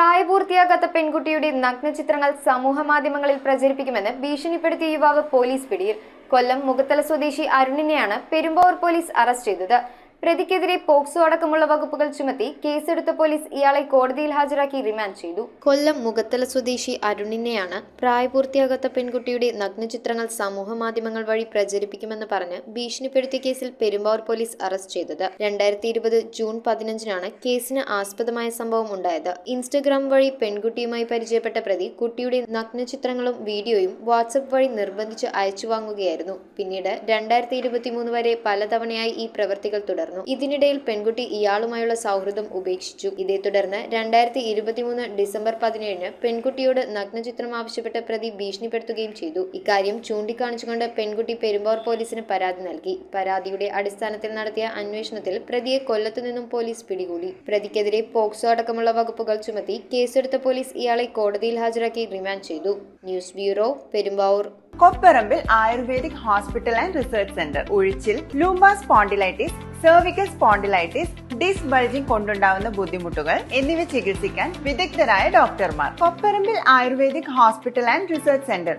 പ്രായപൂർത്തിയാകാത്ത പെൺകുട്ടിയുടെ നഗ്നചിത്രങ്ങൾ സമൂഹമാധ്യമങ്ങളിൽ പ്രചരിപ്പിക്കുമെന്ന് ഭീഷണിപ്പെടുത്തിയ യുവാവ് പോലീസ് പിടിയിൽ. കൊല്ലം മുഖത്തല സ്വദേശി അരുണിനെയാണ് പെരുമ്പാവൂർ പോലീസ് അറസ്റ്റ് ചെയ്തത്. പ്രതിക്കെതിരെ പോക്സോ അടക്കമുള്ള വകുപ്പുകൾ ചുമത്തി കേസെടുത്ത പോലീസ് ഇയാളെ കോടതിയിൽ ഹാജരാക്കി റിമാൻഡ് ചെയ്തു. കൊല്ലം മുഖത്തല സ്വദേശി അരുണിനെയാണ് പ്രായപൂർത്തിയാകാത്ത പെൺകുട്ടിയുടെ നഗ്നചിത്രങ്ങൾ സമൂഹമാധ്യമങ്ങൾ വഴി പ്രചരിപ്പിക്കുമെന്ന് പറഞ്ഞ് ഭീഷണിപ്പെടുത്തിയ കേസിൽ പെരുമ്പാവൂർ പോലീസ് അറസ്റ്റ് ചെയ്തത്. 2020 ജൂൺ 15-നാണ് കേസിന് ആസ്പദമായ സംഭവം ഉണ്ടായത്. ഇൻസ്റ്റഗ്രാം വഴി പെൺകുട്ടിയുമായി പരിചയപ്പെട്ട പ്രതി കുട്ടിയുടെ നഗ്നചിത്രങ്ങളും വീഡിയോയും വാട്സ്ആപ്പ് വഴി നിർബന്ധിച്ച് അയച്ചു വാങ്ങുകയായിരുന്നു. പിന്നീട് 2023 വരെ പലതവണയായി ഈ പ്രവൃത്തികൾ തുടർന്നു. ഇതിനിടയിൽ പെൺകുട്ടി ഇയാളുമായുള്ള സൗഹൃദം ഉപേക്ഷിച്ചു. ഇതേ തുടർന്ന് 2023 ഡിസംബർ 17-ന് പെൺകുട്ടിയോട് നഗ്നചിത്രം ആവശ്യപ്പെട്ട് പ്രതി ഭീഷണിപ്പെടുത്തുകയും ചെയ്തു. ഇക്കാര്യം ചൂണ്ടിക്കാണിച്ചുകൊണ്ട് പെൺകുട്ടി പെരുമ്പാവൂർ പോലീസിന് പരാതി നൽകി. പരാതിയുടെ അടിസ്ഥാനത്തിൽ നടത്തിയ അന്വേഷണത്തിൽ പ്രതിയെ കൊല്ലത്തു നിന്നും പോലീസ് പിടികൂടി. പ്രതിക്കെതിരെ പോക്സോ അടക്കമുള്ള വകുപ്പുകൾ ചുമത്തി കേസെടുത്ത പോലീസ് ഇയാളെ കോടതിയിൽ ഹാജരാക്കി റിമാൻഡ് ചെയ്തു. News bureau, Perumbavoor. Kopparambil ayurvedic hospital and research centre. ഉഴിച്ചിൽ, lumbar spondylitis, cervical spondylitis, disc bulging കൊണ്ടുണ്ടാവുന്ന ബുദ്ധിമുട്ടുകൾ എന്നിവ ചികിത്സിക്കാൻ വിദഗ്ധരായ ഡോക്ടർമാർ. Kopparambil ayurvedic hospital and research centre,